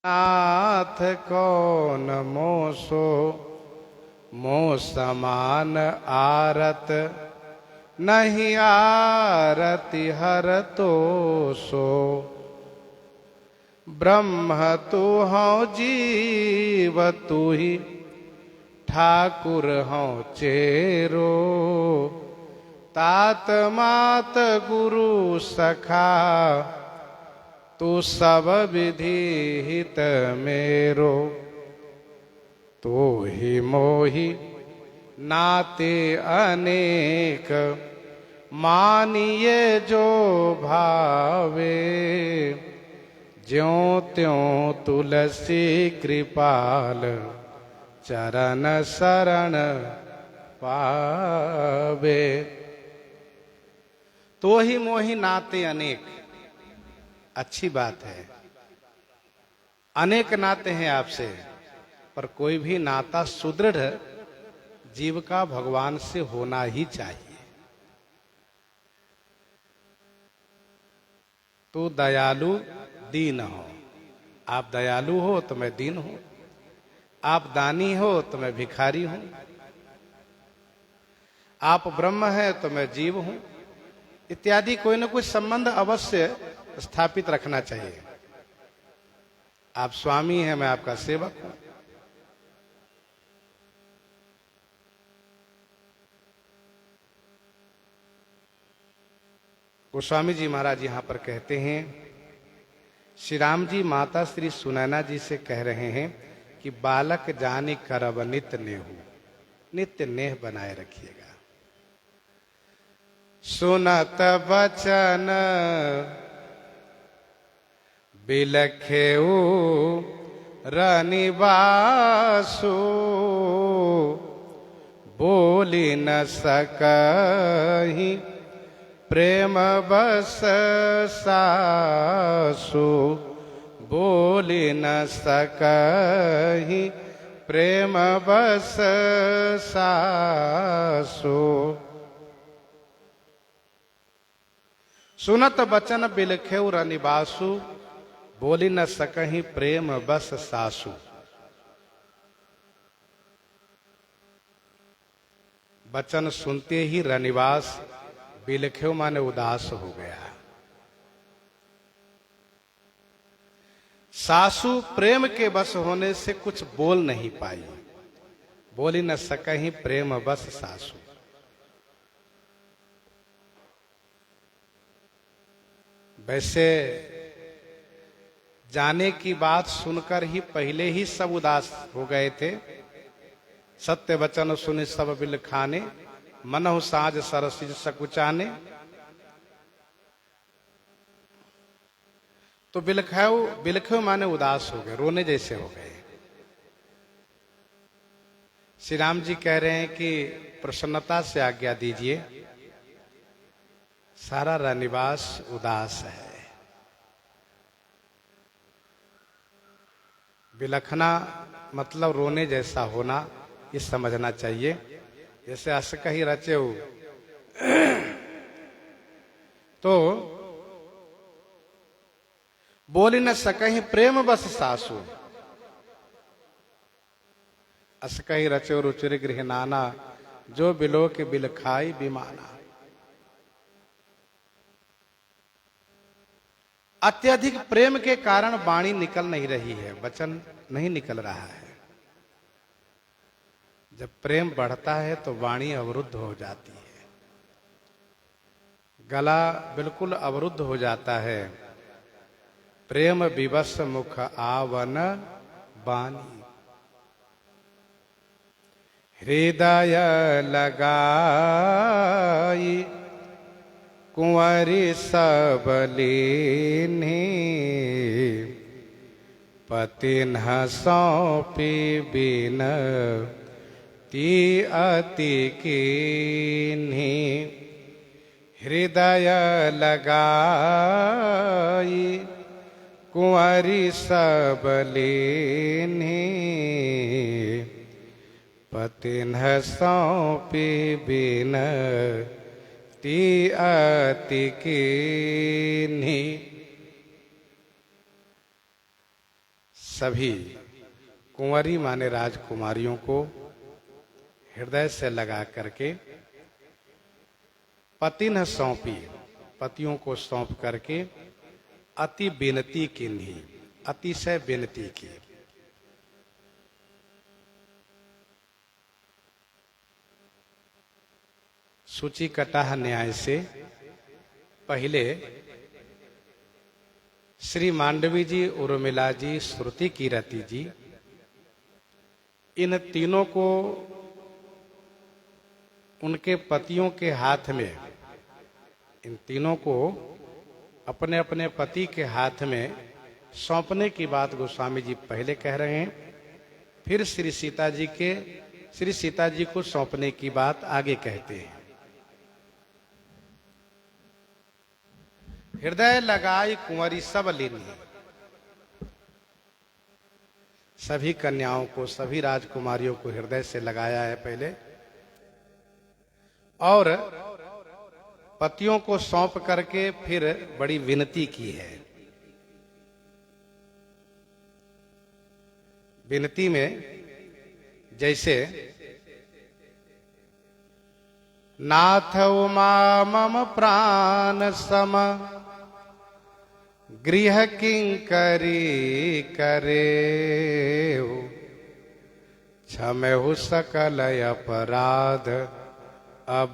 नाथ कौन मोसो मोह समान आरत, नहीं आरति हर तो सो। ब्रह्म तू हूँ जीव तू ही ठाकुर हूँ चेरो। तात मात गुरु सखा तू सब विधि हित मेरो। तो ही मोहि नाते अनेक मानिए जो भावे। ज्यों त्यों तुलसी कृपाल चरण शरण पावे। तो ही मोहि नाते अनेक, अच्छी बात है। अनेक नाते हैं आपसे, पर कोई भी नाता सुदृढ़ जीव का भगवान से होना ही चाहिए। तो दयालु दीन हो। आप दयालु हो तो मैं दीन हूं, आप दानी हो तो मैं भिखारी हूं, आप ब्रह्म है तो मैं जीव हूं, इत्यादि कोई ना कोई संबंध अवश्य स्थापित रखना चाहिए। आप स्वामी हैं, मैं आपका सेवक हूं। गोस्वामी जी महाराज यहां पर कहते हैं, श्री राम जी माता श्री सुनैना जी से कह रहे हैं कि बालक जानी करब नित्य नेहु, नित्य नेह बनाए रखिएगा। सुनत बचन बिलखेऊ रनिवासु, बोली न सकहि प्रेम बस सासु। बोली न सकहि प्रेम बस सासु। सुनत बचन बिलखेऊ रनिवासु, बोली न सकहि प्रेम बस सासु। बचन सुनते ही रनिवास, बिलखेऊ माने उदास हो गया। सासु प्रेम के बस होने से कुछ बोल नहीं पाई। बोली न सकहि प्रेम बस सासु। वैसे जाने की बात सुनकर ही पहले ही सब उदास हो गए थे। सत्य वचन सुनि सब बिल खाने, मनहु साज सरसिज सकुचाने। तो बिलखेऊ माने उदास हो गए, रोने जैसे हो गए। श्री राम जी कह रहे हैं कि प्रसन्नता से आज्ञा दीजिए, सारा रनिवास उदास है। बिलखना मतलब रोने जैसा होना, ये समझना चाहिए। जैसे अस कही रचे तो बोली न सकहि प्रेम बस सासु। अस कही रचे रुचिर गृह नाना, जो बिलो के बिल खाई बिमाना। अत्यधिक प्रेम के कारण वाणी निकल नहीं रही है, वचन नहीं निकल रहा है। जब प्रेम बढ़ता है तो वाणी अवरुद्ध हो जाती है, गला बिल्कुल अवरुद्ध हो जाता है। प्रेम विवश मुख आवन बानी, हृदय लगाई कुंवरी सबलीनी। पति न सौंपी बिन ती अति कीन्ही। हृदय लगाई कुंवरी सबलीनी। पति न सौंपी बिन ती अति कीन्ही। सभी कुंवरी माने राजकुमारियों को हृदय से लगा करके पति न सौंपी, पतियों को सौंप करके अति विनती किन्ही, अतिशय विनती की। सूची कटाह न्याय से पहले श्री मांडवी जी, उर्मिला जी, श्रुति कीरति जी, इन तीनों को उनके पतियों के हाथ में, इन तीनों को अपने अपने पति के हाथ में सौंपने की बात गोस्वामी जी पहले कह रहे हैं। फिर श्री सीता जी को सौंपने की बात आगे कहते हैं। हृदय लगाई कुंवरी सब लीनी, सभी कन्याओं को, सभी राजकुमारियों को हृदय से लगाया है पहले, और पतियों को सौंप करके फिर बड़ी विनती की है। विनती में जैसे नाथ उमा मम प्राण सम गृह किंकरी करे, क्षमहु सकल अपराध अब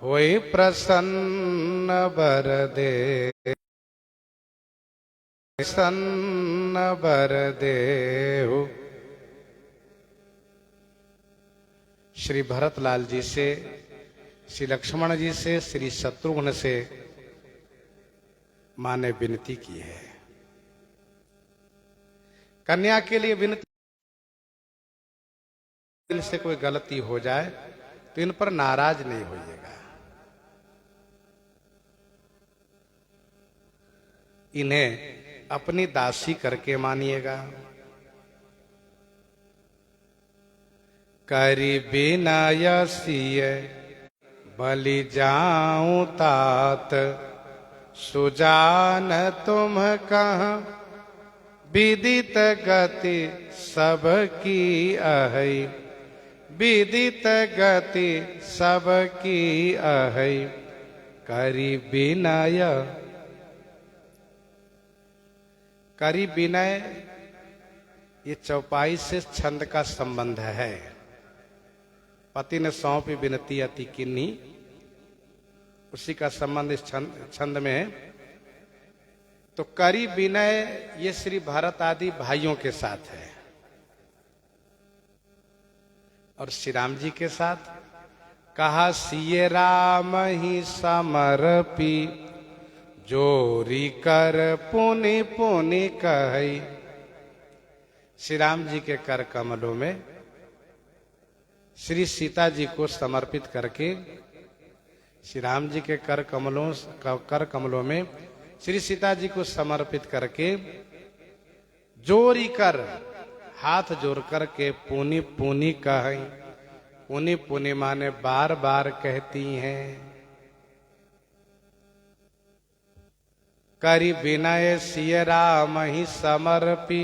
होई प्रसन्न बर दे, प्रसन्न बर देहु। श्री भरतलाल जी से, श्री लक्ष्मण जी से, श्री शत्रुघ्न से मां ने विनती की है। कन्या के लिए विनती, इनसे कोई गलती हो जाए तो इन पर नाराज नहीं होइएगा, इन्हें अपनी दासी करके मानिएगा। करी बिनय सिय बलि जाऊं तात, सुजान तुम कहाँ विदित गति सबकी अहै, विदित गति सबकी अहै। करी विनय, करी विनय ये चौपाई से छंद का संबंध है। पति ने सौंपी विनती अति किन्ही, उसी का संबंध इस छंद में है। तो करी विनय ये श्री भरत आदि भाइयों के साथ है, और श्री राम जी के साथ कहा सिय राम ही समर्पी, जोरी कर पुनि पुनि कहै। श्री राम जी के कर कमलों में श्री सीता जी को समर्पित करके, श्री राम जी के कर कमलों में श्री सीता जी को समर्पित करके, जोरी कर हाथ जोड़ करके पुनि पुनि कहै। पुनि पुनि माने बार बार कहती हैं। करी विनय सिय राम ही समर्पी,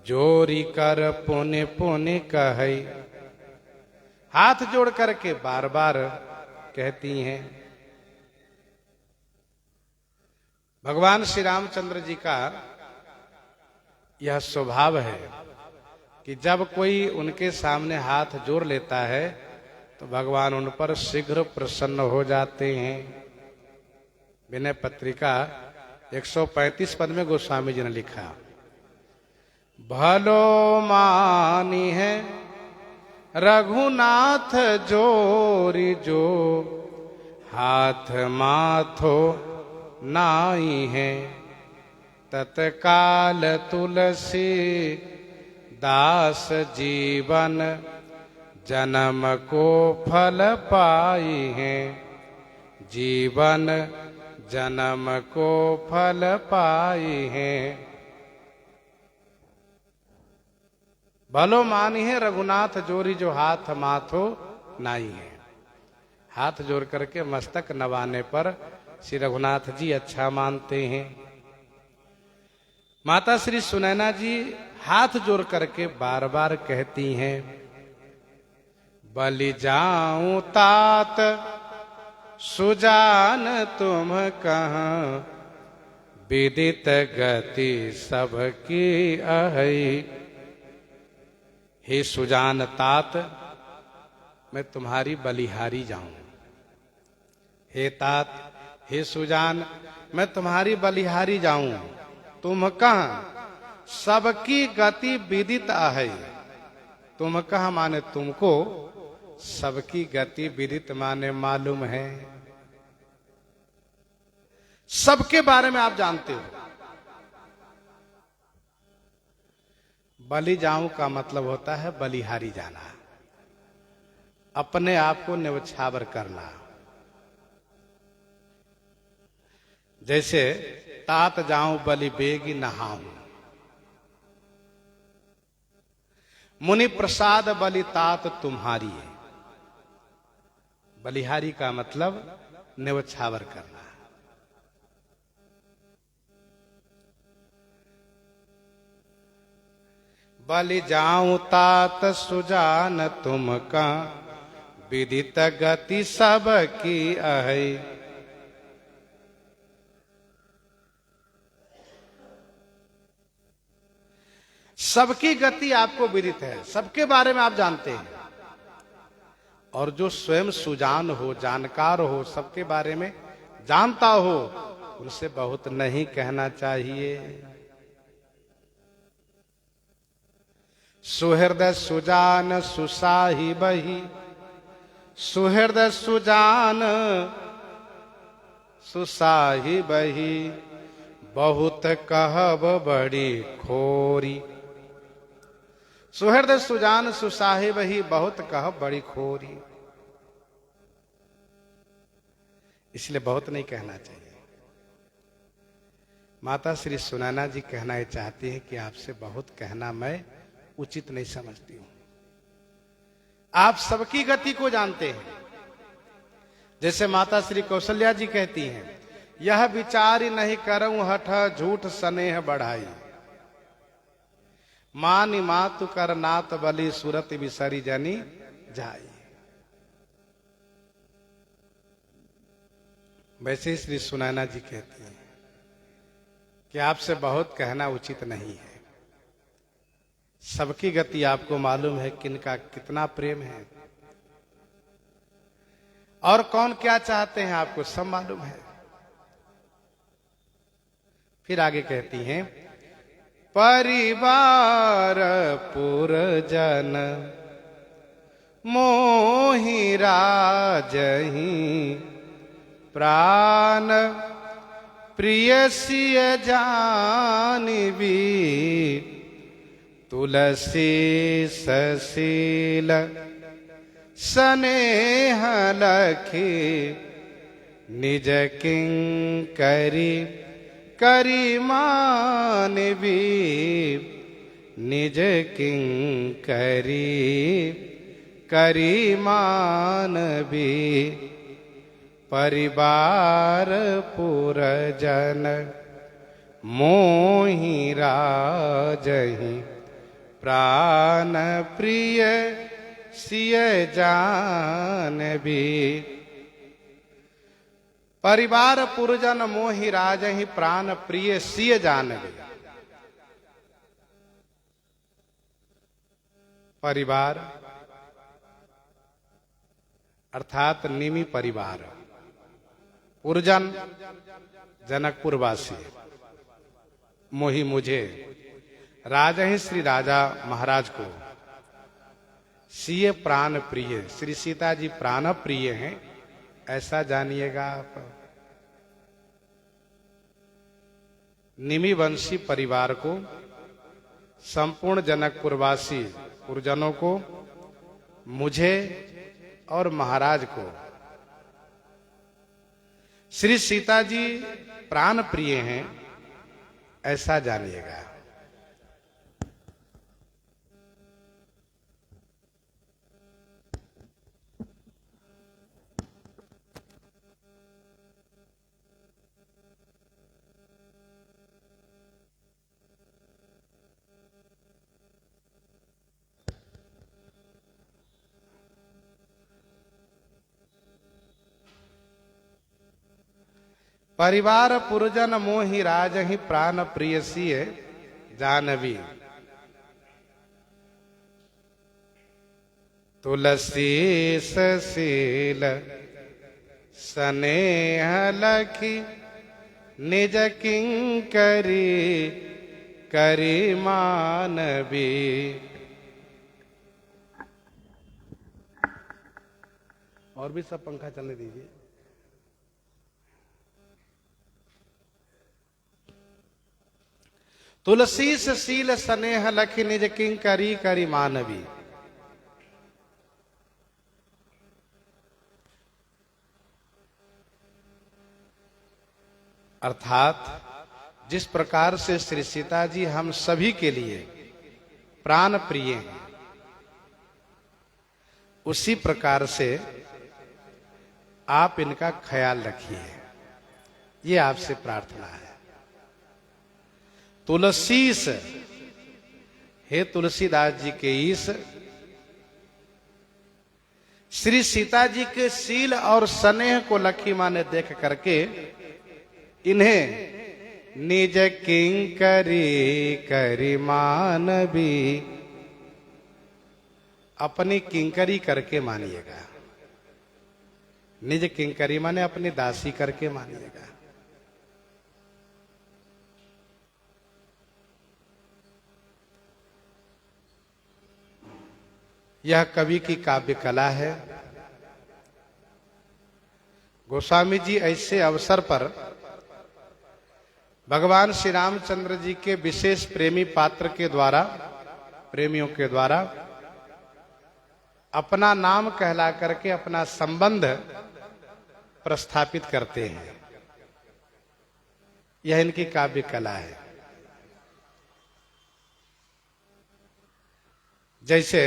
जोरी कर पुनि पुनि कहै। हाथ जोड़ करके बार बार कहती हैं। भगवान श्री रामचंद्र जी का यह स्वभाव है कि जब कोई उनके सामने हाथ जोड़ लेता है तो भगवान उन पर शीघ्र प्रसन्न हो जाते हैं। विनय पत्रिका 135 पद में गोस्वामी जी ने लिखा, भलो मानी है रघुनाथ जोरी, जो हाथ माथो नाई है। तत्काल तुलसी दास जीवन, जन्म को फल पाई है। जीवन जन्म को फल पाई है। भलो मानी है रघुनाथ जोरी, जो हाथ माथो नाई है। हाथ जोड़ करके मस्तक नवाने पर श्री रघुनाथ जी अच्छा मानते हैं। माता श्री सुनैना जी हाथ जोड़ करके बार बार कहती हैं, बलि जाऊं तात सुजान तुम कहाँ, विदित गति सबकी अहै। हे सुजान तात, मैं तुम्हारी बलिहारी जाऊं। हे तात, हे सुजान, मैं तुम्हारी बलिहारी जाऊं। तुम कहाँ सबकी गति विदित है। तुम कहाँ माने तुमको सबकी गति विदित माने मालूम है, सबके बारे में आप जानते हो। बलि जाऊं का मतलब होता है बलिहारी जाना, अपने आप को न्यौछावर करना। जैसे तात जाऊं बलि बेगी नहाऊं, मुनि प्रसाद बलि तात तुम्हारी है। बलिहारी का मतलब न्यौछावर करना। बलि जाऊं तात सुजान तुम का, विदित गति सबकी अहै। सबकी गति आपको विदित है, सबके बारे में आप जानते हैं। और जो स्वयं सुजान हो, जानकार हो, सबके बारे में जानता हो, उनसे बहुत नहीं कहना चाहिए। सुहृदय सुजान सुसाहिबहि, सुहृदय सुजान सुसाहिबहि, बहुत कहब बड़ी खोरी। सुहृदय सुजान सुसाहिबहि, बहुत कहब बड़ी खोरी। इसलिए बहुत नहीं कहना चाहिए। माता श्री सुनैना जी कहना ये चाहती है कि आपसे बहुत कहना मैं उचित नहीं समझती हूं। आप सबकी गति को जानते हैं। जैसे माता श्री कौशल्या जी कहती हैं, यह विचारी नहीं करऊं हठ, झूठ स्नेह बढ़ाई। मानि मातु कर नात बलि, सुरत बिसरी जनी जाई। वैसे श्री सुनैना जी कहती हैं कि आपसे बहुत कहना उचित नहीं है। सबकी गति आपको मालूम है, किनका कितना प्रेम है और कौन क्या चाहते हैं, आपको सब मालूम है। फिर आगे कहती हैं, परिवार पुरजन मोहि राजहि, प्राण प्रिय सिय जानवी। तुलसी ससील स्नेह लखी, निज किंकरी करी मानवी। निज किंकरी करी मानवी। परिवार पुरजन मोहि राजहि, प्राण प्रिय सिय जानवी। परिवार पुरजन मोहि राजहि, प्राण प्रिय सिय जानवी। परिवार अर्थात निमि परिवार, पुरजन जनकपुरवासी, मोहि मुझे, राजहि श्री राजा महाराज को, सिय प्राण प्रिय, श्री सीता जी प्राण प्रिय हैं, ऐसा जानिएगा आप। निमिवंशी परिवार को, संपूर्ण जनकपुरवासी पुरजनों को, मुझे और महाराज को श्री सीता जी प्राण प्रिय हैं, ऐसा जानिएगा। परिवार पुरजन मोहि राजहि प्राण प्रियसिय जानवी। तुलसी सशील स्नेह लखी निज किंकरी करी मानवी। और भी सब पंखा चलने दीजिए। तुलसी सशील स्नेह लखी निज किंकरी करी मानवी। अर्थात जिस प्रकार से श्री सीता जी हम सभी के लिए प्राण प्रिय हैं, उसी प्रकार से आप इनका ख्याल रखिए, ये आपसे प्रार्थना है। तुलसीस, हे तुलसीदास जी के ईश, श्री सीता जी के शील और स्नेह को लखी माँ ने देख करके इन्हें निज किंकरी करी मानवी, अपनी किंकरी करके मानिएगा। निज किंकरी माने अपनी दासी करके मानिएगा। यह कवि की काव्य कला है। गोस्वामी जी ऐसे अवसर पर भगवान श्री रामचंद्र जी के विशेष प्रेमी पात्र के द्वारा, प्रेमियों के द्वारा अपना नाम कहला करके अपना संबंध प्रस्थापित करते हैं। यह इनकी काव्य कला है। जैसे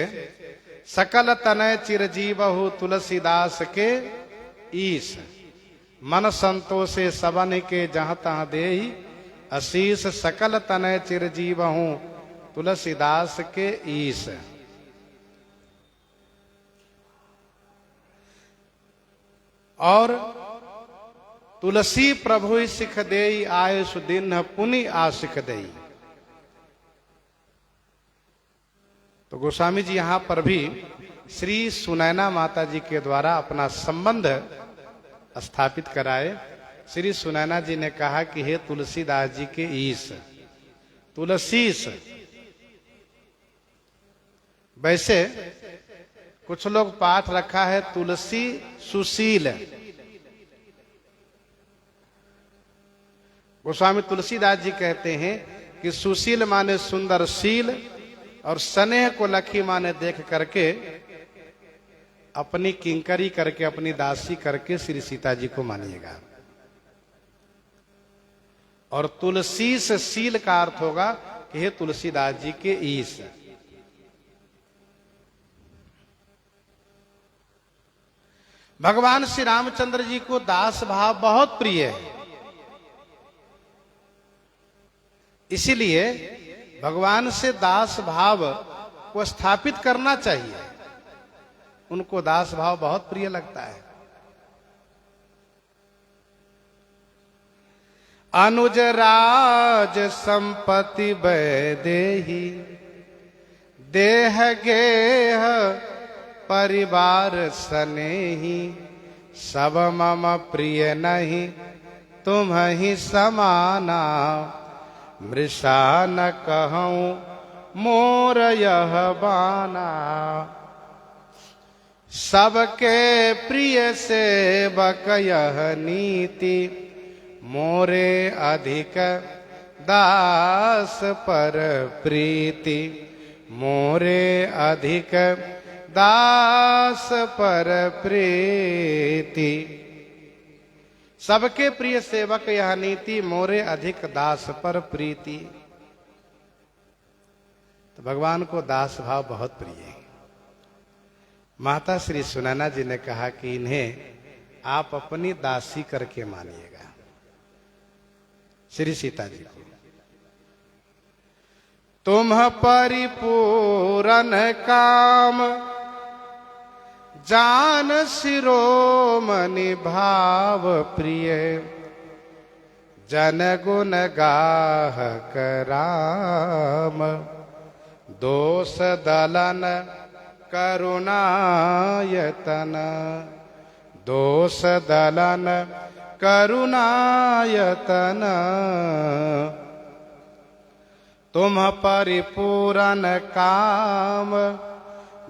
सकल तनय चिरजीवहु तुलसीदास के ईश, मन संतोषे सबन के जहाँ तहाँ देहि अशीष। सकल तनय चिरजीवहु तुलसीदास के ईश। और तुलसी प्रभु सिख देई आय सुदिन पुनि आशिख देई। तो गोस्वामी जी यहां पर भी श्री सुनैना माता जी के द्वारा अपना संबंध स्थापित कराए। श्री सुनैना जी ने कहा कि हे तुलसीदास जी के ईश, तुलसीस। वैसे कुछ लोग पाठ रखा है तुलसी सुशील। गोस्वामी तुलसीदास जी कहते हैं कि सुशील माने सुंदर शील, और स्नेह को लखी माने देख करके अपनी किंकरी करके, अपनी दासी करके श्री सीता जी को मानिएगा। और तुलसी से शील का अर्थ होगा कि हे तुलसीदास जी के ईश। भगवान श्री रामचंद्र जी को दास भाव बहुत प्रिय है। इसीलिए भगवान से दास भाव को स्थापित करना चाहिए। उनको दास भाव बहुत प्रिय लगता है। अनुज राज संपत्ति वैदेही, देह गेह परिवार स्नेही। सब मम प्रिय नहीं तुम ही समाना, मृषा न कहूं मोर यह बाना। सबके प्रिय सेवक यह नीति, मोरे अधिक दास पर प्रीति। मोरे अधिक दास पर प्रीति। सबके प्रिय सेवक यह नीति, मोरे अधिक दास पर प्रीति। तो भगवान को दास भाव बहुत प्रिय है। माता श्री सुनैना जी ने कहा कि इन्हें आप अपनी दासी करके मानिएगा, श्री सीता जी को। तुम परिपूरन काम, जान शिरोमणि भाव प्रिय। जन गुण गाहक राम, दोष दलन करुणायतन, दोष दलन करुणायतन, तुम परिपूरन काम,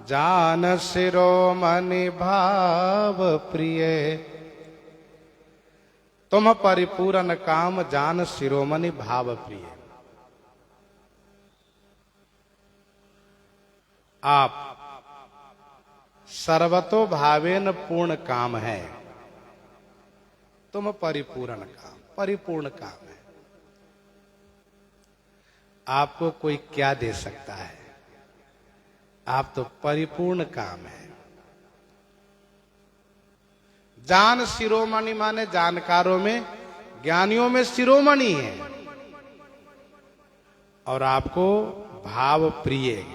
जान शिरोमणि भाव प्रिय, तुम परिपूरन काम, जान शिरोमणि भाव प्रिय। आप सर्वतो भावेन पूर्ण काम है, तुम परिपूर्ण काम, परिपूर्ण काम है। आपको कोई क्या दे सकता है? आप तो परिपूर्ण काम है। जान शिरोमणि माने जानकारों में, ज्ञानियों में शिरोमणि है, और आपको भाव प्रिय,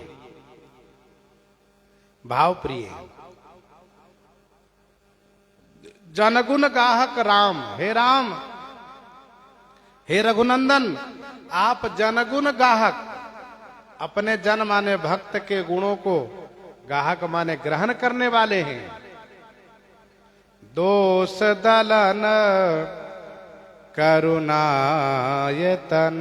भाव प्रिय। जनगुण गाहक राम, हे राम, हे रघुनंदन, आप जनगुण गाहक, अपने जन माने भक्त के गुणों को, गाहक माने ग्रहण करने वाले हैं। दोष दलन करुणायतन,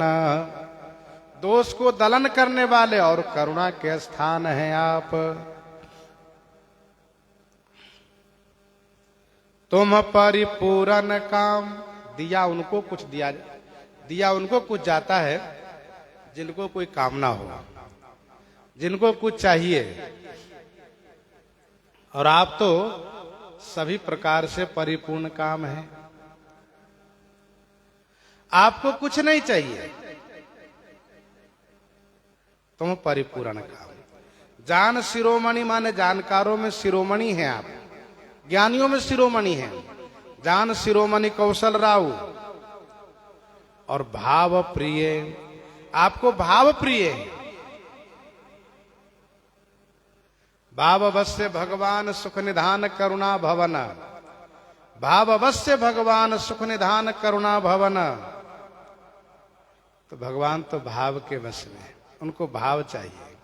दोष को दलन करने वाले और करुणा के स्थान हैं आप। तुम परिपूरन काम, दिया उनको कुछ दिया उनको कुछ जाता है जिनको कोई कामना हो, जिनको कुछ चाहिए, और आप तो सभी प्रकार से परिपूर्ण काम है। आपको कुछ नहीं चाहिए, तुम परिपूर्ण काम। जान शिरोमणि माने जानकारों में शिरोमणि हैं आप, ज्ञानियों में शिरोमणि हैं। जान शिरोमणि कौशल राव, और भाव प्रिय, आपको भाव प्रिय है। भाव अवश्य भगवान सुख निधान करुणा भवन, भाव अवश्य भगवान सुख निधान करुणा भवन। तो भगवान तो भाव के वश में, उनको भाव चाहिए।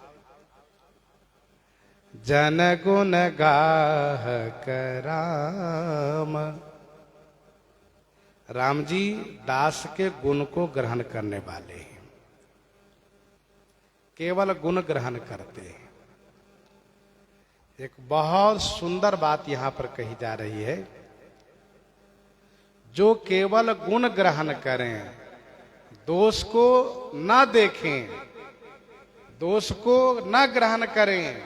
जन गुण गाहक राम, राम जी दास के गुण को ग्रहण करने वाले हैं, केवल गुण ग्रहण करते हैं। एक बहुत सुंदर बात यहां पर कही जा रही है, जो केवल गुण ग्रहण करें, दोष को न देखें, दोष को न ग्रहण करें,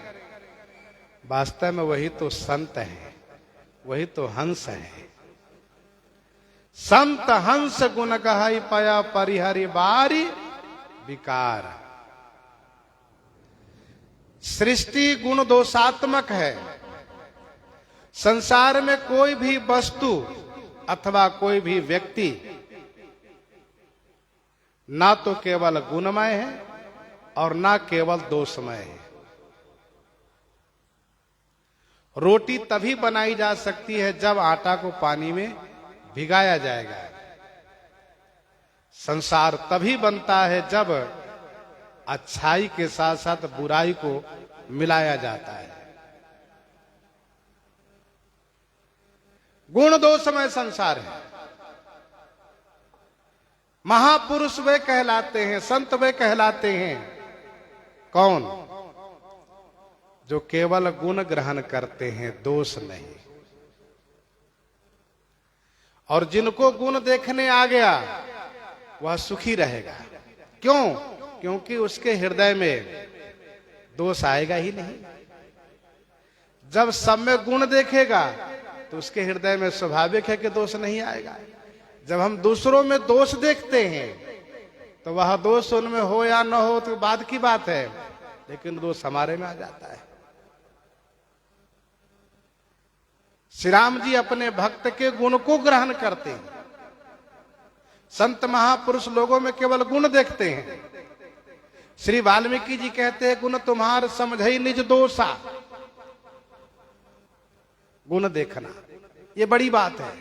वास्तव में वही तो संत है, वही तो हंस है। संत हंस गुण गहाई पया, परिहरि बारी विकार। सृष्टि गुण दोषात्मक है। संसार में कोई भी वस्तु अथवा कोई भी व्यक्ति ना तो केवल गुणमय है और ना केवल दोषमय है। रोटी तभी बनाई जा सकती है जब आटा को पानी में भिगाया जाएगा। संसार तभी बनता है जब अच्छाई के साथ साथ बुराई को मिलाया जाता है। गुण दोषमय संसार है। महापुरुष वे कहलाते हैं, संत वे कहलाते हैं, कौन? जो केवल गुण ग्रहण करते हैं, दोष नहीं। और जिनको गुण देखने आ गया वह सुखी रहेगा। क्यों? क्योंकि उसके हृदय में दोष आएगा ही नहीं। जब सब में गुण देखेगा तो उसके हृदय में स्वाभाविक है कि दोष नहीं आएगा। जब हम दूसरों में दोष देखते हैं तो वह दोष उनमें हो या न हो तो बाद की बात है, लेकिन दोष हमारे में आ जाता है। श्री राम जी अपने भक्त के गुण को ग्रहण करते हैं। संत महापुरुष लोगों में केवल गुण देखते हैं। श्री वाल्मीकि जी कहते हैं, गुण तुम्हार समझई निज दोषा। गुण देखना ये बड़ी बात है।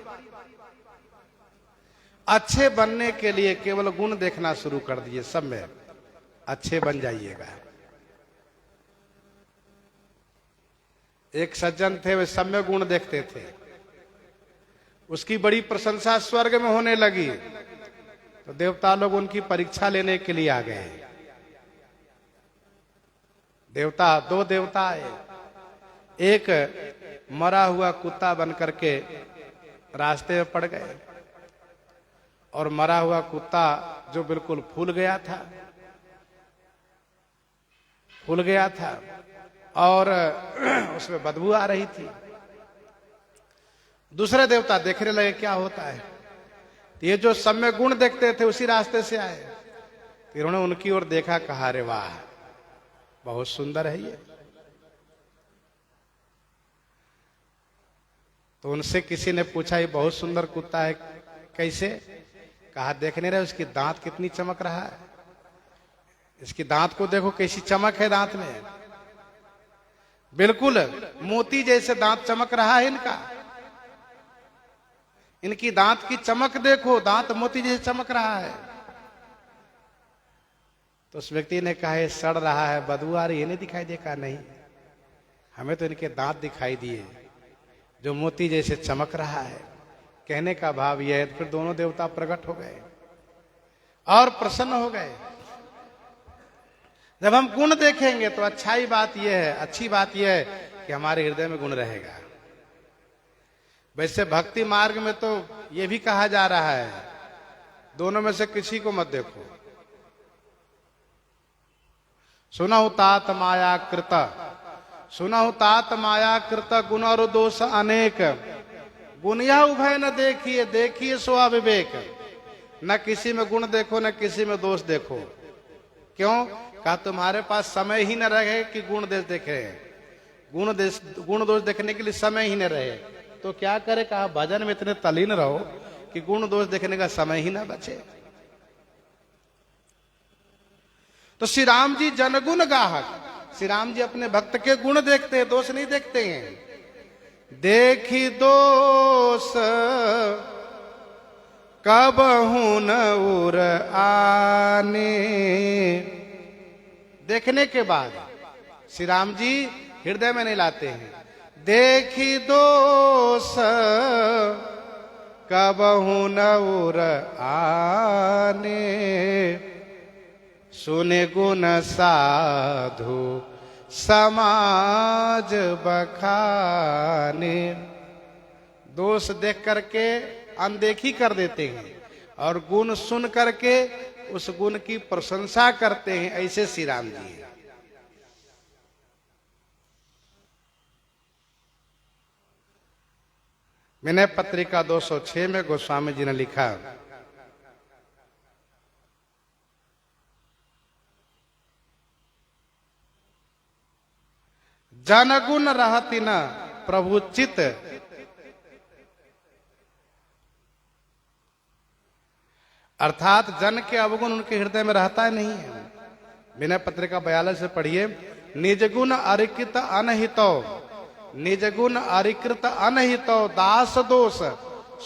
अच्छे बनने के लिए केवल गुण देखना शुरू कर दिए, सब में अच्छे बन जाइएगा। एक सज्जन थे, वे सब में गुण देखते थे, उसकी बड़ी प्रशंसा स्वर्ग में होने लगी, तो देवता लोग उनकी परीक्षा लेने के लिए आ गए। दो देवता आए, एक मरा हुआ कुत्ता बन करके रास्ते में पड़ गए, और मरा हुआ कुत्ता जो बिल्कुल फूल गया था और उसमें बदबू आ रही थी। दूसरे देवता देखने लगे क्या होता है, तो ये जो सब में गुण देखते थे उसी रास्ते से आए, फिर उन्होंने उनकी ओर देखा, कहा अरे वाह बहुत सुंदर है ये। तो उनसे किसी ने पूछा ये बहुत सुंदर कुत्ता है कैसे? कहा देखने रहे उसकी दांत कितनी चमक रहा है, इसकी दांत को देखो कैसी चमक है दांत में, बिल्कुल मोती जैसे दांत चमक रहा है इनका, इनकी दांत की चमक देखो, दांत मोती जैसे चमक रहा है। तो उस व्यक्ति ने कहा ये सड़ रहा है, बदबू आ रही है, नहीं दिखाई दे? कहा नहीं, हमें तो इनके दांत दिखाई दिए जो मोती जैसे चमक रहा है। कहने का भाव यह है, फिर दोनों देवता प्रकट हो गए और प्रसन्न हो गए। जब हम गुण देखेंगे तो अच्छी बात यह है कि हमारे हृदय में गुण रहेगा। वैसे भक्ति मार्ग में तो यह भी कहा जा रहा है, दोनों में से किसी को मत देखो। सुनहु तात माया कृत गुण और दोष अनेक, गुनिया उभय न देखिए सो अविवेक। न किसी में गुण देखो न किसी में दोष देखो। क्यों? कहा तुम्हारे पास समय ही न रहे कि गुण देखे, गुण दोष देखने के लिए समय ही न रहे तो क्या करे? कहा भजन में इतने तल्लीन रहो कि गुण दोष देखने का समय ही ना बचे। तो श्री राम जी जनगुण गाहक, श्री राम जी अपने भक्त के गुण देखते हैं, दोष नहीं देखते हैं। देखी दोष कबहु न उर आने, देखने के बाद श्री राम जी हृदय में नहीं लाते हैं। देखी दोष कबहु न उर आने, सुने गुण साधु समाज बखाने। दोष देख करके अनदेखी कर देते हैं और गुण सुन करके उस गुण की प्रशंसा करते हैं। ऐसे श्री राम जी हैं। विनय पत्रिका 206 में गोस्वामी जी ने लिखा, जनगुण रहती न प्रभु चित, अर्थात जन के अवगुण उनके हृदय में रहता ही नहीं है। विनय पत्रिका 42 से पढ़िए, निजगुण अरिकृत अनहितो, निजगुण अरिकृत अनहितो दास दोष,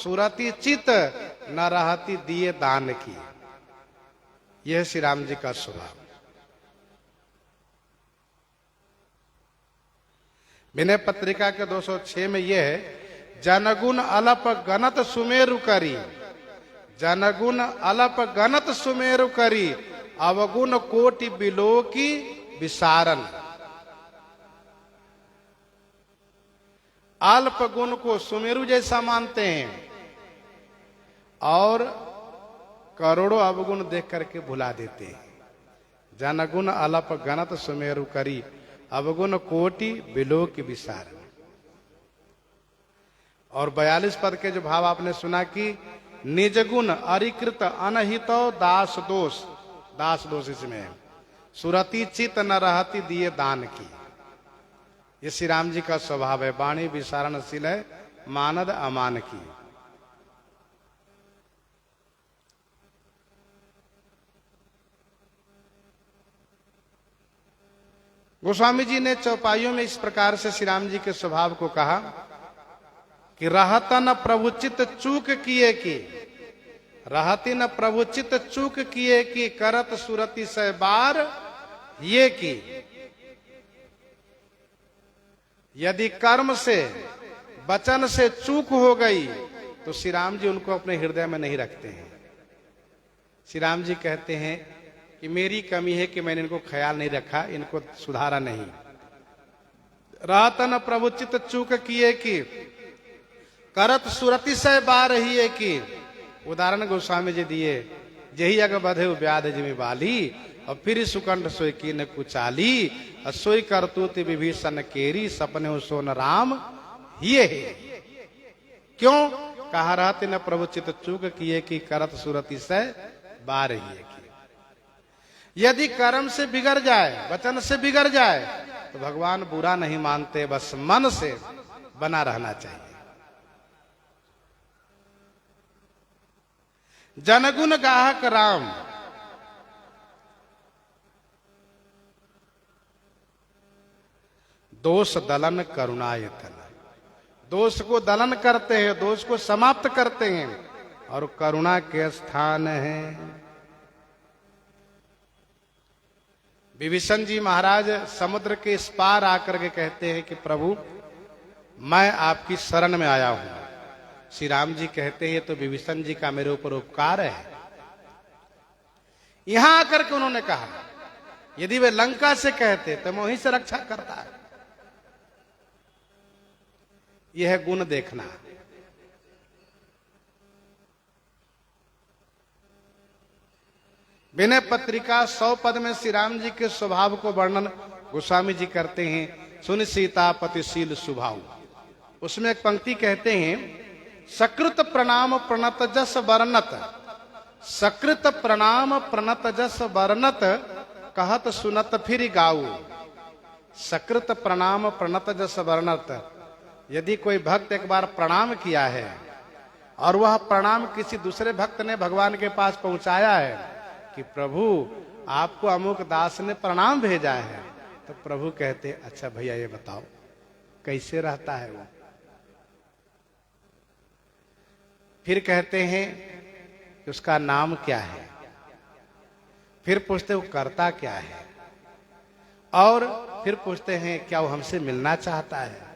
सुरति चित न रहती दिए दान की। यह श्री राम जी का स्वभाव। विनय पत्रिका के 206 में यह है, जनगुण अलप गणत सुमेरु करी, जनगुण अलप गणत सुमेरु करी, अवगुण कोटि बिलो की विसारन। अल्प गुण को सुमेरु जैसा मानते हैं और करोड़ों अवगुण देख करके भुला देते हैं। जनगुण अलप गणत सुमेरु करी, अवगुण कोटि बिलो की विसार। और 42 पद के जो भाव आपने सुना कि निजगुण अरिकृत अनहितो दास दोष, दास दोष इसमें है, सुरति चित न रहती दिए दान की। ये श्री राम जी का स्वभाव है। वाणी विसारणशील है, मानद अमान की। गोस्वामी जी ने चौपाइयों में इस प्रकार से श्री राम जी के स्वभाव को कहा कि रहतन प्रभुचित चूक किए की, रहती न प्रभु चित चूक किए कि करत सुरति से बार ये की। यदि कर्म से वचन से चूक हो गई तो श्री राम जी उनको अपने हृदय में नहीं रखते हैं। श्री राम जी कहते हैं कि मेरी कमी है कि मैंने इनको ख्याल नहीं रखा, इनको सुधारा नहीं। रहतन प्रभु चित चूक किए कि करत सुरति से बार ही है कि। उदाहरण गोस्वामी जी दिए, जही अग बधे व्याध जिमि बाली और फिर सुकंठ सोई की न कुचाली और सोई करतूत विभीषण केरी सपने सोन राम ये है। क्यों कहा रहते न प्रभु चित चूक किए कि करत सुरति से बार ही है कि। यदि कर्म से बिगड़ जाए, वचन से बिगड़ जाए तो भगवान बुरा नहीं मानते, बस मन से बना रहना चाहिए। जनगुण गाहक राम दोष दलन करुणायतन। दोष को दलन करते हैं, दोष को समाप्त करते हैं और करुणा के स्थान है। विभीषण जी महाराज समुद्र के इस पार आकर के कहते हैं कि प्रभु मैं आपकी शरण में आया हूं। श्री राम जी कहते हैं तो विभीषण जी का मेरे ऊपर उपकार है। यहां आकर के उन्होंने कहा यदि वे लंका से कहते तो मैं वहीं से रक्षा करता है। यह है गुण देखना। विनय पत्रिका 100 पद में श्री राम जी के स्वभाव को वर्णन गोस्वामी जी करते हैं। सुन सीतापतिशील स्वभाव। उसमें एक पंक्ति कहते हैं, सकृत प्रणाम प्रणत जस वर्णत, सकृत प्रणाम प्रणत जस वर्णत कहत सुनत फिर गाऊ। सकृत प्रणाम प्रणत जस वर्णत। यदि कोई भक्त एक बार प्रणाम किया है और वह प्रणाम किसी दूसरे भक्त ने भगवान के पास पहुंचाया है कि प्रभु आपको अमुक दास ने प्रणाम भेजा है, तो प्रभु कहते अच्छा भैया ये बताओ कैसे रहता है वो। फिर कहते हैं कि उसका नाम क्या है, फिर पूछते वो करता क्या है, और फिर पूछते हैं क्या वो हमसे मिलना चाहता है।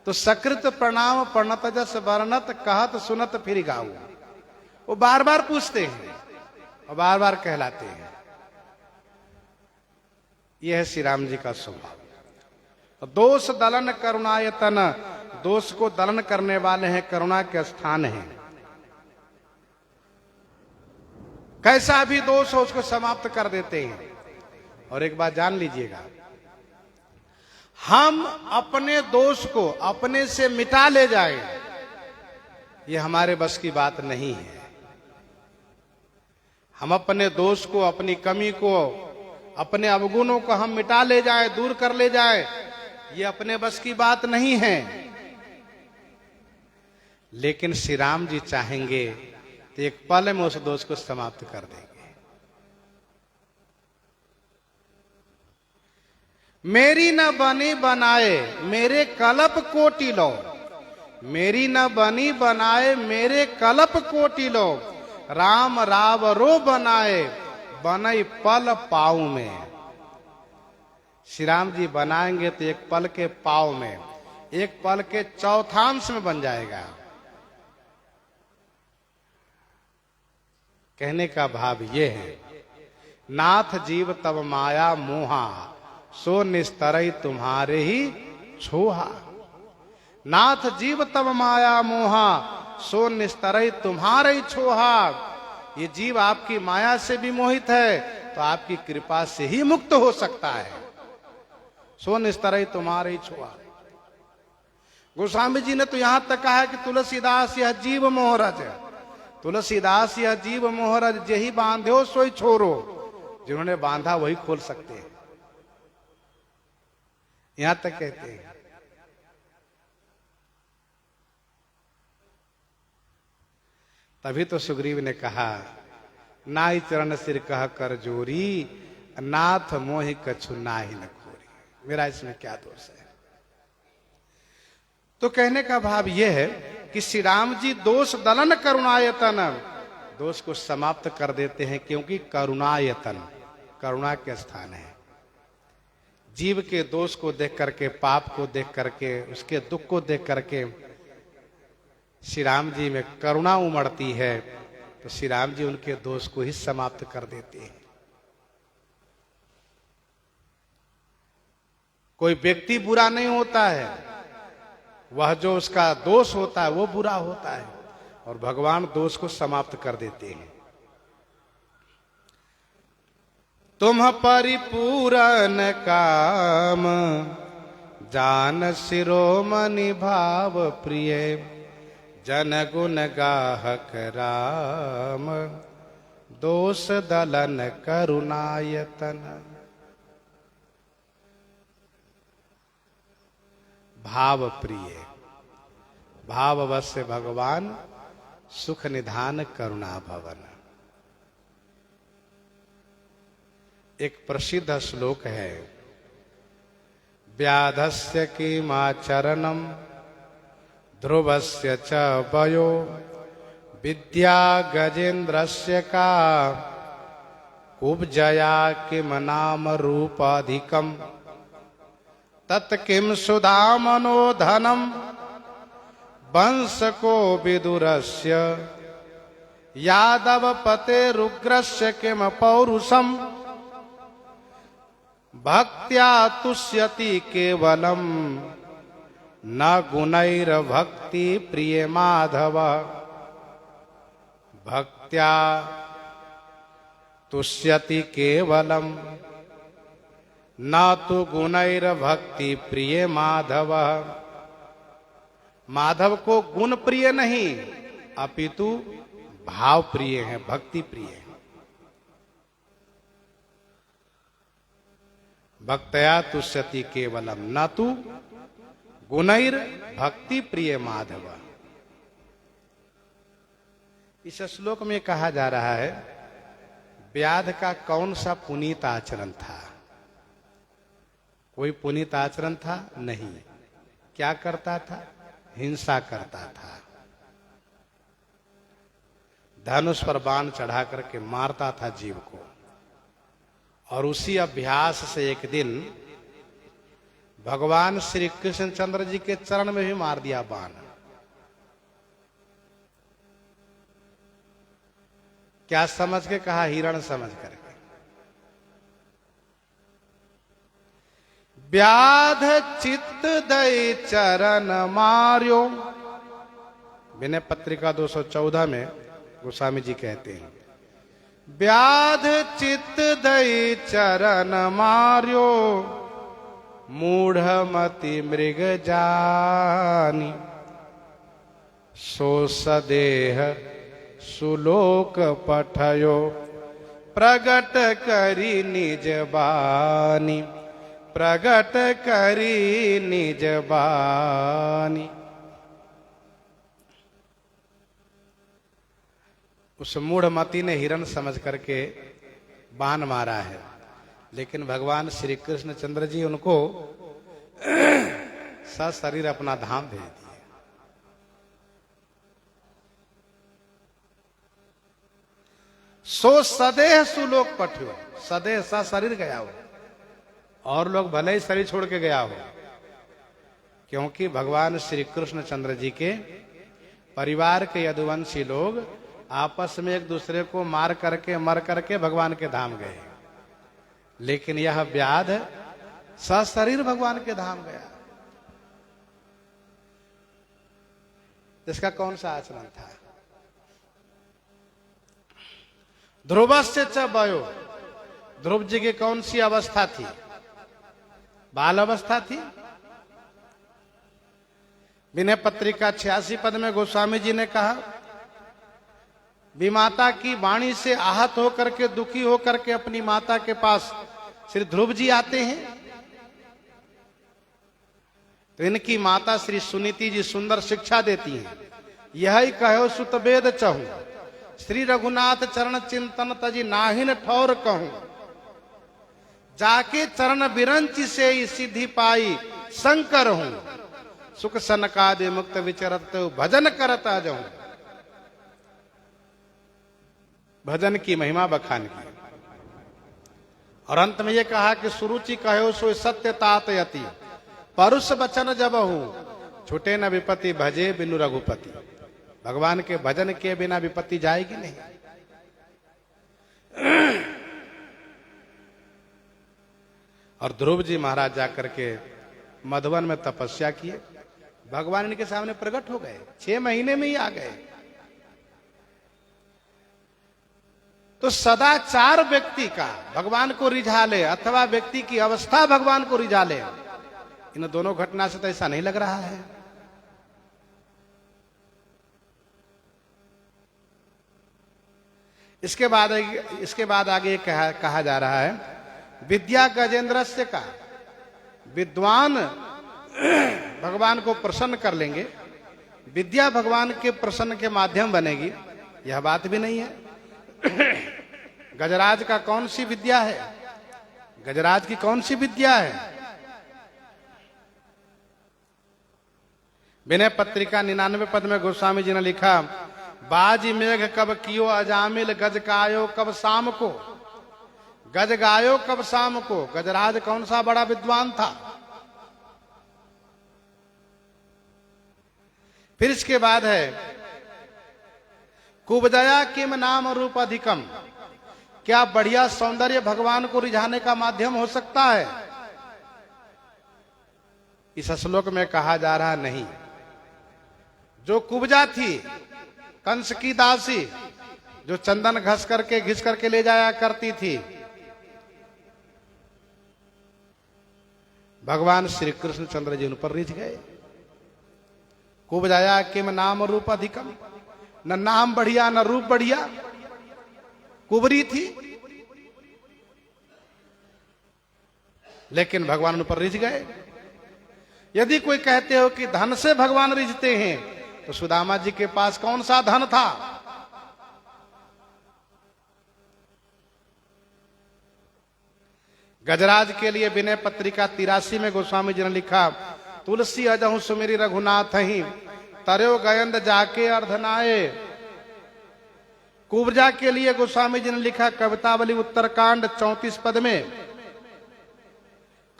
तो सकृत प्रणाम प्रणत जस वर्णत कहत सुनत फिर गाऊ। वो बार बार पूछते हैं और बार बार कहलाते हैं। यह है श्री राम जी का स्वभाव। दोष दलन करुणायतन। दोष को दलन करने वाले हैं, करुणा के स्थान हैं। कैसा भी दोष हो उसको समाप्त कर देते हैं। और एक बात जान लीजिएगा, हम अपने दोष को अपने से मिटा ले जाएं, ये हमारे बस की बात नहीं है। हम अपने दोष को, अपनी कमी को, अपने अवगुणों को हम मिटा ले जाएं, दूर कर ले जाएं, ये अपने बस की बात नहीं है। लेकिन श्री राम जी चाहेंगे तो एक पल में उस दोष को समाप्त कर देंगे। मेरी न बनी बनाए मेरे कलप कोटि लो। मेरी न बनी बनाए मेरे कलप कोटि लो। राम रावरो बनाए बनई पल पाऊ में। श्री राम जी बनाएंगे तो एक पल के पाव में, एक पल के चौथांश में बन जाएगा। कहने का भाव ये है, नाथ जीव तब माया मोहा सो निस्तरई तुम्हारे ही छोहा। नाथ जीव तब माया मोहा सो निस्तरई तुम्हारे ही छोहा। ये जीव आपकी माया से भी मोहित है तो आपकी कृपा से ही मुक्त हो सकता है। सो निस्तरई तुम्हारे ही छोहा। गोस्वामी जी ने तो यहां तक कहा है कि तुलसीदास यह जीव मोहरज, तुलसीदास यह जीव मोहरज जेही बांध्यो सोई छोरो। जिन्होंने बांधा वही खोल सकते हैं, यहां तक कहते हैं। तभी तो सुग्रीव ने कहा, नाई चरण सिर कह कर जोरी, नाथ मोहि कछु नाहि न खोरी। मेरा इसमें क्या दोष है। तो कहने का भाव यह है कि श्री राम जी दोष दलन करुणायतन, दोष को समाप्त कर देते हैं, क्योंकि करुणायतन करुणा के स्थान है। जीव के दोष को देख करके, पाप को देख करके, उसके दुख को देख करके श्री राम जी में करुणा उमड़ती है, तो श्री राम जी उनके दोष को ही समाप्त कर देते हैं। कोई व्यक्ति बुरा नहीं होता है, वह जो उसका दोष होता है वो बुरा होता है, और भगवान दोष को समाप्त कर देते हैं। तुम परिपूरन काम, जान शिरोमणि भाव प्रिय, जन गुण गाहक राम, दोष दलन करुणायतन। भाव प्रिय, भाववश्य भगवान, सुख निधान करुणा भवन। एक प्रसिद्ध श्लोक है, व्याधस्य किमाचरणम, ध्रुवस्य च वयो, विद्या गजेन्द्रस्य का, उपजया किम नाम रूपाधिकम, तत् किम सुधामनो धनम, वंश को विदुरस्य, यादव पतेरुग्रस्य किम पौरुषम, भक्त्या तुष्यति केवलम, न गुणैर्भक्ति प्रिय माधव, भक्त्या तुष्यति केवलम, न तो गुणैर्भक्ति प्रिय माधव। माधव को गुण प्रिय नहीं, अपितु भाव प्रिय है, भक्ति प्रिय है। भक्तया तुष्यति केवलम, न तु गुणैर भक्ति प्रिय माधव। इस श्लोक में कहा जा रहा है, व्याध का कौन सा पुनीत आचरण था? कोई पुनीत आचरण था? नहीं। क्या करता था? हिंसा करता था। धनुष पर बाण चढ़ा करके मारता था जीव को, और उसी अभ्यास से एक दिन भगवान श्री कृष्णचंद्र जी के चरण में भी मार दिया बाण। क्या समझ के कहा? हिरण समझ करके। व्याध चित्त दय चरण मार्यो, विनय पत्रिका 214 में गोस्वामी जी कहते हैं, व्याध चित्त दय चरण मार्यो, मूढ़मति मृग जानी, सो सदेह सुलोक पठयो, प्रगट करी निज बानी, प्रगट करी निज बानी। उस मूढ़मती ने हिरण समझ करके बाण मारा है, लेकिन भगवान श्री कृष्णचंद्र जी उनको सशरीर अपना धाम भेज दिए। सो सदेह सुलोक पठियो, सदेह सशरीर गया हो, और लोग भले ही शरीर छोड़ के गया हो, क्योंकि भगवान श्री कृष्णचंद्र जी के परिवार के यदुवंशी लोग आपस में एक दूसरे को मार करके मर करके भगवान के धाम गए, लेकिन यह व्याध सशरीर भगवान के धाम गया। इसका कौन सा आचरण था? ध्रुवस्य च वयो, ध्रुव जी की कौन सी अवस्था थी? बाल अवस्था थी। विनय पत्रिका 86 पद में गोस्वामी जी ने कहा, विमाता की वाणी से आहत होकर के, दुखी होकर के अपनी माता के पास श्री ध्रुव जी आते हैं, तो इनकी माता श्री सुनीति जी सुंदर शिक्षा देती हैं, यही कहो सुत वेद चहूं, श्री रघुनाथ चरण चिंतन तजी नाहिन ठौर कहूं, जाके चरण बिरंची से ही सिद्धि पाई शंकर हूं, सुख सनकादि मुक्त विचरत भजन करता जाऊं। भजन की महिमा बखान की। और अंत में ये कहा कि सुरुचि कहो सो सत्य तात यति, परुष वचन जब हूं छूटे न विपत्ति, भजे बिनु रघुपति। भगवान के भजन के बिना विपत्ति जाएगी नहीं। और ध्रुव जी महाराज जाकर के मधुवन में तपस्या किए, भगवान इनके सामने प्रकट हो गए, 6 महीने में ही आ गए। तो सदाचार व्यक्ति का भगवान को रिझा ले अथवा व्यक्ति की अवस्था भगवान को रिझा ले, इन दोनों घटना से तो ऐसा नहीं लग रहा है। इसके बाद आगे कहा जा रहा है, विद्या गजेंद्रस्य का, विद्वान भगवान को प्रसन्न कर लेंगे, विद्या भगवान के प्रसन्न के माध्यम बनेगी, यह बात भी नहीं है। गजराज का कौन सी विद्या है? गजराज की कौन सी विद्या है? विनय पत्रिका 99 पद में गोस्वामी जी ने लिखा, बाजी मेघ कब कियो अजामिल, गज गायो कब शाम को। गज गायो कब शाम को, गजराज कौन सा बड़ा विद्वान था। फिर इसके बाद है, कुबदया किम नाम रूप अधिकम, क्या बढ़िया सौंदर्य भगवान को रिझाने का माध्यम हो सकता है? इस श्लोक में कहा जा रहा नहीं। जो कुब्जा थी, कंस की दासी, जो चंदन घिस करके ले जाया करती थी, भगवान श्री कृष्ण चंद्र जी उन पर रिझ गए। कुब्जाया किम नाम रूप अधिकम, न नाम बढ़िया न रूप बढ़िया, कुबरी थी, लेकिन भगवान उन पर रिझ गए। यदि कोई कहते हो कि धन से भगवान रिझते हैं, तो सुदामा जी के पास कौन सा धन था? गजराज के लिए विनय पत्रिका 83 में गोस्वामी जी ने लिखा, तुलसी अजहु सुमेरी रघुनाथ ही, तरयो गयंद जाके अर्धनाए। कुब्जा के लिए गोस्वामी जी ने लिखा कवितावली उत्तरकांड 34 पद में,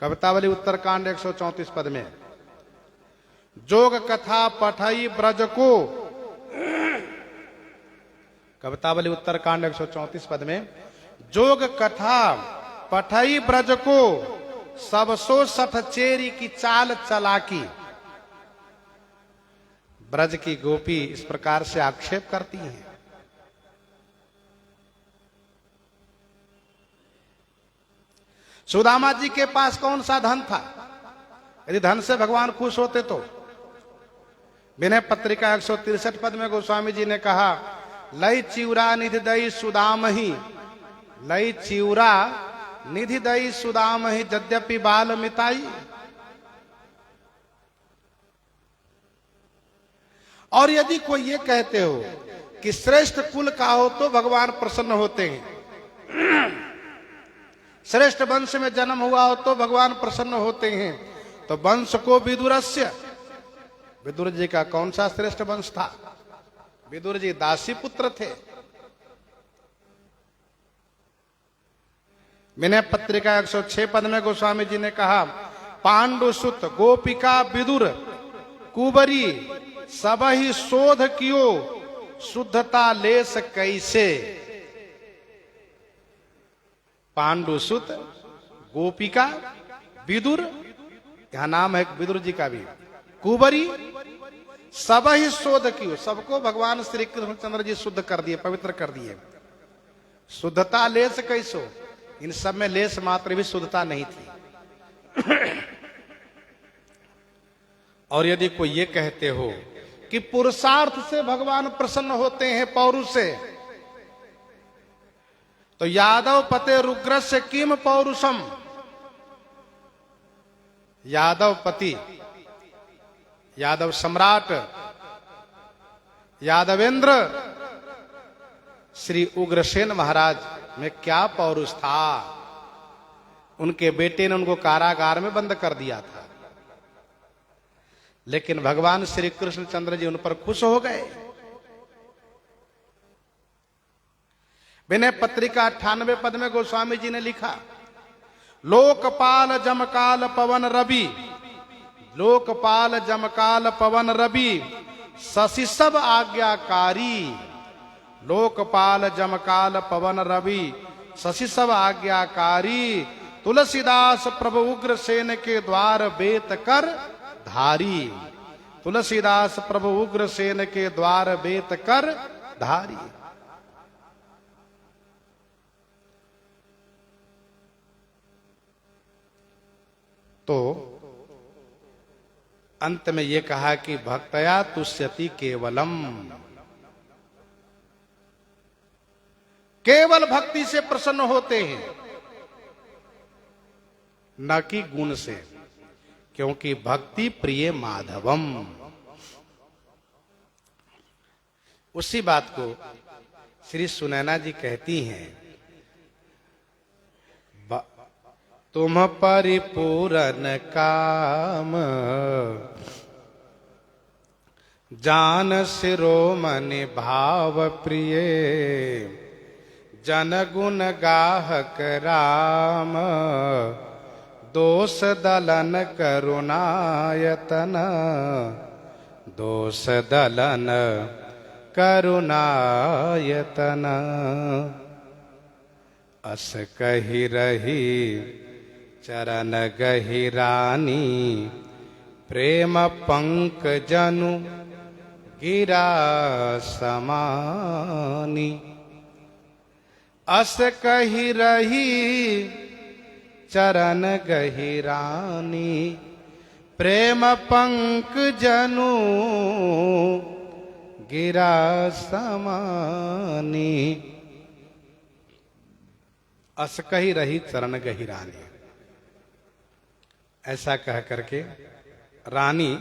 कवितावली उत्तरकांड 134 पद में, जोग कथा पठई ब्रज को, कवितावली उत्तरकांड 134 पद में, जोग कथा पठई ब्रज को, सबसो सठ चेरी की चाल चलाकी। ब्रज की गोपी इस प्रकार से आक्षेप करती हैं। सुदामा जी के पास कौन सा धन था? यदि धन से भगवान खुश होते तो विनय पत्रिका 163 पद में गोस्वामी जी ने कहा, लई चिउरा निधि दई सुदाम ही, लई चिउरा निधि दई सुदाम ही, यद्यपि बाल मिताई। और यदि कोई ये कहते हो कि श्रेष्ठ कुल का हो तो भगवान प्रसन्न होते हैं, श्रेष्ठ वंश में जन्म हुआ हो तो भगवान प्रसन्न होते हैं, तो वंश को विदुरस्य, विदुर जी का कौन सा श्रेष्ठ वंश था? विदुर जी दासी पुत्र थे। विनय पत्रिका 106 पद में गोस्वामी जी ने कहा, पांडुसुत गोपिका विदुर कुबरी, सब ही शोध कियो शुद्धता लेस कैसे। पांडुसुत गोपिका विदुर, यहां नाम है विदुर जी का भी, कुबरी, सब ही शोध कियो, सबको भगवान श्री कृष्णचंद्र जी शुद्ध कर दिए, पवित्र कर दिए। शुद्धता लेस कैसो, इन सब में लेस मात्र भी शुद्धता नहीं थी। और यदि कोई ये कहते हो कि पुरुषार्थ से भगवान प्रसन्न होते हैं पौरुष से, तो यादव पते रुग्रस्य किम पौरुषम, यादव पति, यादव सम्राट, यादवेंद्र श्री उग्रसेन महाराज में क्या पौरुष था। उनके बेटे ने उनको कारागार में बंद कर दिया था, लेकिन भगवान श्री कृष्णचंद्र जी उन पर खुश हो गए। विनय पत्रिका 98 पद में गोस्वामी जी ने लिखा, लोकपाल जमकाल पवन रवि, लोकपाल जमकाल पवन रवि, शशि सब आज्ञाकारी। लोकपाल जमकाल पवन रवि, शशि सब आज्ञाकारी। तुलसीदास प्रभु उग्रसेन के द्वार बेत कर धारी। तुलसीदास प्रभु उग्रसेन के द्वार बेत कर धारी। तो अंत में ये कहा कि भक्तया तुष्यति केवलम, केवल भक्ति से प्रसन्न होते हैं, न कि गुण से, क्योंकि भक्ति प्रिय माधवम। उसी बात को श्री सुनैना जी कहती हैं, तुम परिपूरन काम जान शिरोमणि भाव प्रिय, जन गुण गाहक राम दोष दलन करुणायतन, दोष दलन करुणायतन। अस कही रही चरण गहिरानी, प्रेम पंक जनु गिरा समानी। अस कही रही चरण गहिरानी, प्रेम पंक जनु गिरा समानी। अस कही रही चरण गहिरानी, ऐसा कह करके रानी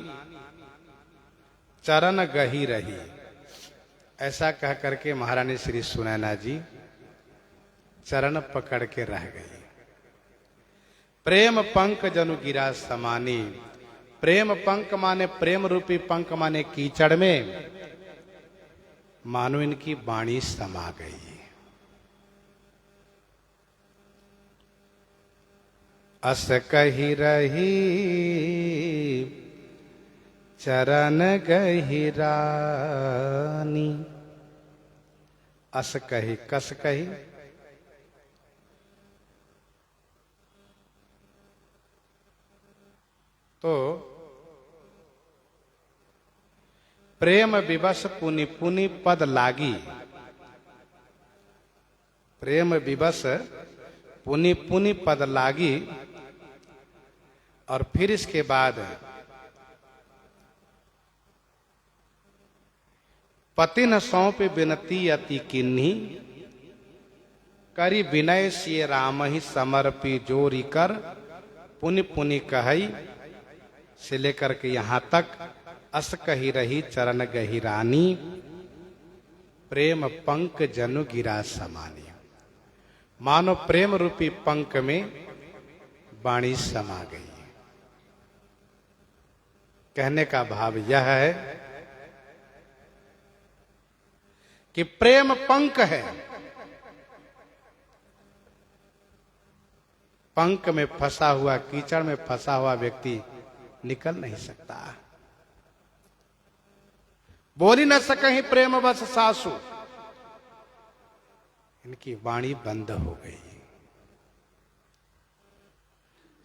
चरण गही रही, ऐसा कह करके महारानी श्री सुनैना जी चरण पकड़ के रह गई। प्रेम पंक जनु गिरा समानी, प्रेम पंक माने प्रेम रूपी पंक माने कीचड़ में मानो इनकी वाणी समा गई। अस कही रही चरण गहिरानी। अस कही कस कही, तो प्रेम विवश पुनि पुनि पद लागी। प्रेम विवश पुनि पुनि पद लागी। और फिर इसके बाद पति न सौंप विनती अति किन्ही, करी विनय सिय राम ही समर्पी जोरी कर, पुनि पुनि कहई, से लेकर के यहां तक अस कही रही चरण गहिरानी, प्रेम पंक जनु गिरा समानी। मानो प्रेम रूपी पंक में वाणी समा गई। कहने का भाव यह है कि प्रेम पंक है, पंक में फंसा हुआ, कीचड़ में फंसा हुआ व्यक्ति निकल नहीं सकता। बोली न सकहीं प्रेम बस सासु, इनकी वाणी बंद हो गई।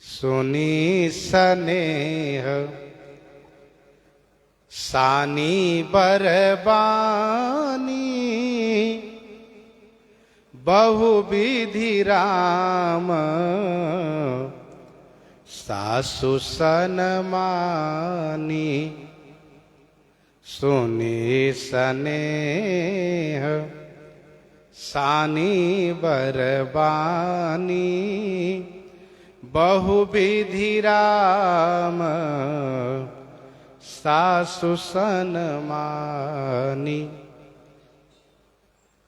सुनी स्नेह सानी बरबानी, बहु विधि राम सासु सनमानी। सुनी स्नेह सानी बरबानी, बहु विधि राम सासु सनमानी।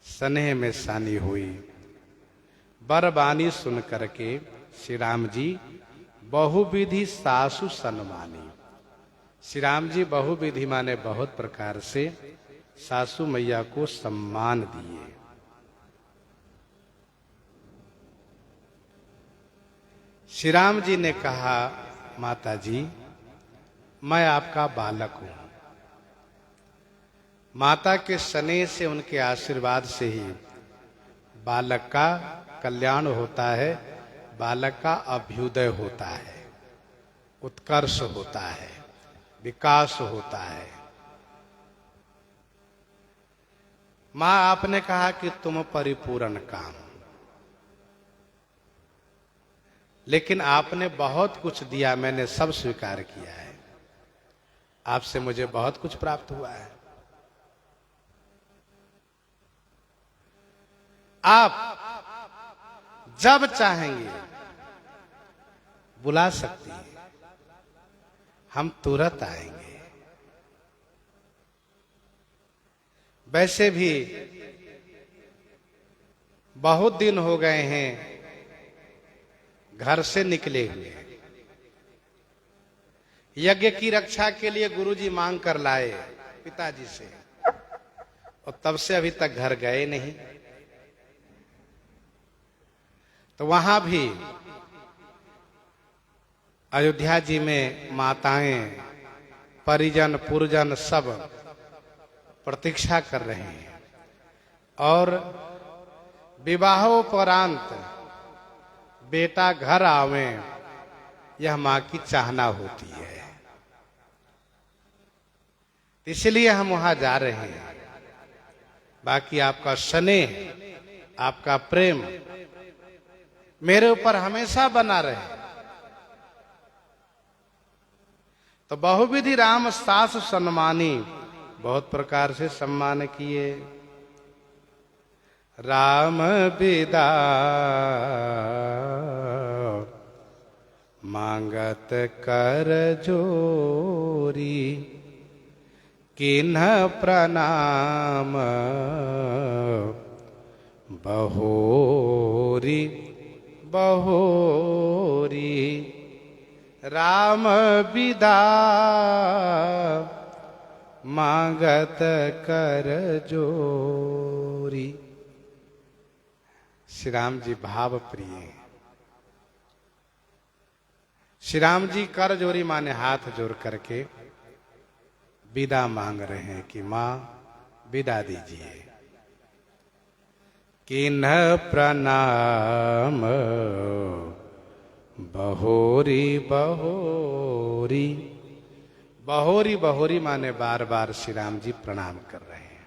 स्नेह में सानी हुई, बरबानी सुन करके श्री राम जी बहुविधि सासु सनमानी। श्री राम जी बहुविधि माने बहुत प्रकार से सासु मैया को सम्मान दिए। श्री राम जी ने कहा, माता जी मैं आपका बालक हूं। माता के स्नेह से, उनके आशीर्वाद से ही बालक का कल्याण होता है, बालक का अभ्युदय होता है, उत्कर्ष होता है, विकास होता है। मां, आपने कहा कि तुम परिपूर्ण काम, लेकिन आपने बहुत कुछ दिया, मैंने सब स्वीकार किया है। आपसे मुझे बहुत कुछ प्राप्त हुआ है। आप जब चाहेंगे बुला सकती हैं, हम तुरंत आएंगे। वैसे भी बहुत दिन हो गए हैं घर से निकले हुए। यज्ञ की रक्षा के लिए गुरुजी मांग कर लाए पिताजी से, और तब से अभी तक घर गए नहीं। तो वहां भी अयोध्या जी में माताएं, परिजन, पुरजन सब प्रतीक्षा कर रहे हैं, और विवाहोपरांत बेटा घर आवे, यह मां की चाहना होती है। इसलिए हम वहां जा रहे हैं। बाकी आपका स्नेह, आपका प्रेम मेरे ऊपर हमेशा बना रहे। तो बहुविधि राम सास सम्मानी, बहुत प्रकार से सम्मान किए। राम बिदा मांगत कर जोरी, किन्ह प्रणाम बहोरी बहोरी। राम बिदा मांगत कर जोरी। श्री राम जी भाव प्रिय हैं। श्री राम जी कर जोरी माने हाथ जोड़ करके विदा मांग रहे हैं कि मां विदा दीजिए। किन्ह प्रणाम बहोरी बहोरी। बहोरी बहोरी माने बार बार श्री राम जी प्रणाम कर रहे हैं।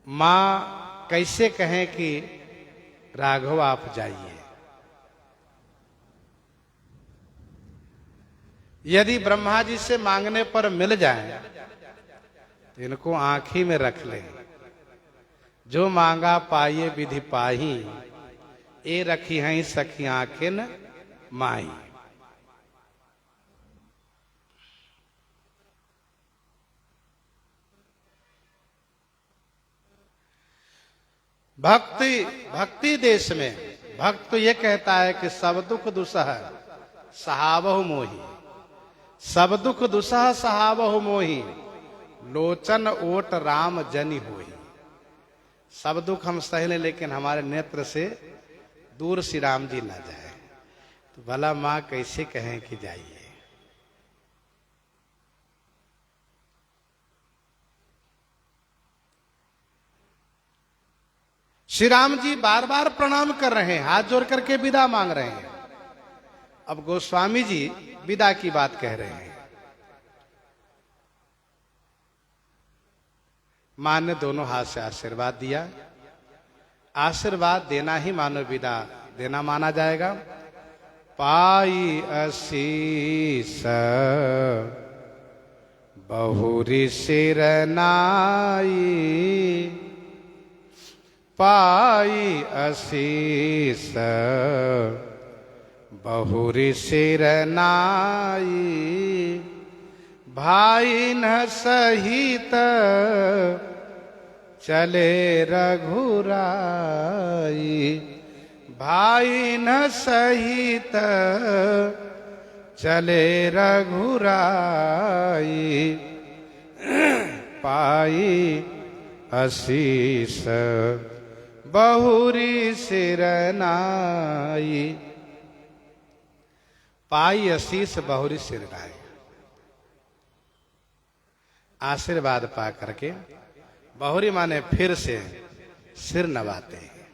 मां कैसे कहें कि राघव आप जाइए। यदि ब्रह्मा जी से मांगने पर मिल जाए तो इनको आंखी में रख लें। जो मांगा पाइए विधि पाही, ए रखी हैं सखी आंखें माई। भक्ति देश में भक्त तो ये कहता है कि सब दुख दुसह सहावहु मोही। सब दुख दुसह सहावहु मोही, लोचन ओट राम जनि होई। सब दुख हम सह लें, लेकिन हमारे नेत्र से दूर श्री राम जी ना जाए। तो भला मां कैसे कहें कि जाइए। श्री राम जी बार बार प्रणाम कर रहे हैं, हाथ जोड़ करके विदा मांग रहे हैं। अब गोस्वामी जी विदा की बात कह रहे हैं। मां ने दोनों हाथ से आशीर्वाद दिया। आशीर्वाद देना ही मानो विदा देना माना जाएगा। पाई असीस बहुरी सिर नाई, पाई असीस बहुरी सिर नाई। भाई न सहित चले रघुराई, भाई न सहित चले रघुराई। पाई असीस बहुरी सिरनाई। पाई असीस बहुरी सिरनाई, आशीर्वाद पा करके बहुरी माने फिर से सिर नवाते हैं।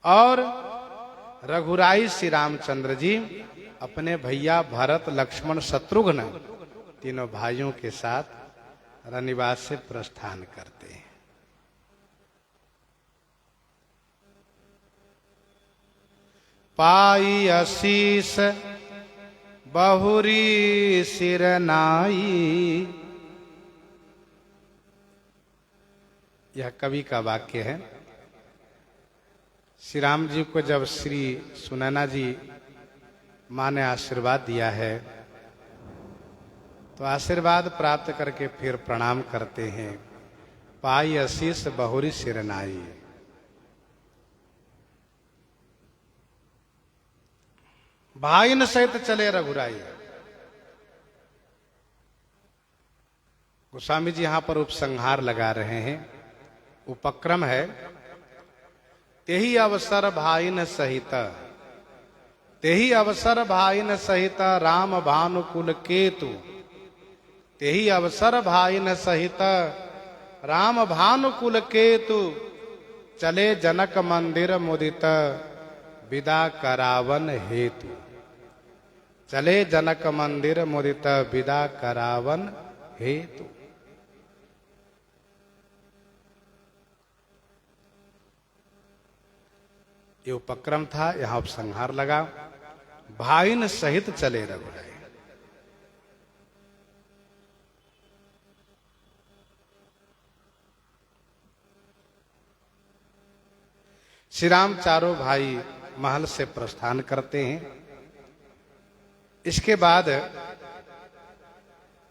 और रघुराई श्री रामचंद्र जी अपने भैया भरत, लक्ष्मण, शत्रुघ्न तीनों भाइयों के साथ रनिवास से प्रस्थान करते हैं। पाई असीस बहुरी सिरनाई। यह कवि का वाक्य है। श्री राम जी को जब श्री सुनैना जी माँ ने आशीर्वाद दिया है तो आशीर्वाद प्राप्त करके फिर प्रणाम करते हैं। पाई असीस बहुरी सिरनाई। भाइन सहित चले रघुराई। गोस्वामी जी यहां पर उपसंहार लगा रहे हैं। उपक्रम है, तेही अवसर भाइन सहित, तेही अवसर भाइन सहित राम भानुकुल केतु। तेही अवसर भाइन सहित राम भानुकुल केतु। चले जनक मंदिर मुदित विदा करावन हेतु। चले जनक मंदिर मुदित विदा करावन हेतु। ये उपक्रम था, यहां उपसंहार लगा। भाइन सहित चले रघुराई। श्री राम चारों भाई महल से प्रस्थान करते हैं। इसके बाद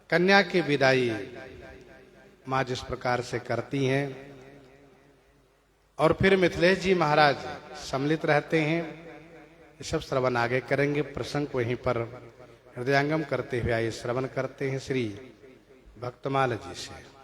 कन्या की विदाई मां जिस प्रकार से करती हैं और फिर मिथिलेश जी महाराज सम्मिलित रहते हैं, ये सब श्रवण आगे करेंगे। प्रसंग को यहीं पर हृदयांगम करते हुए आइए श्रवण करते हैं श्री भक्तमाल जी से।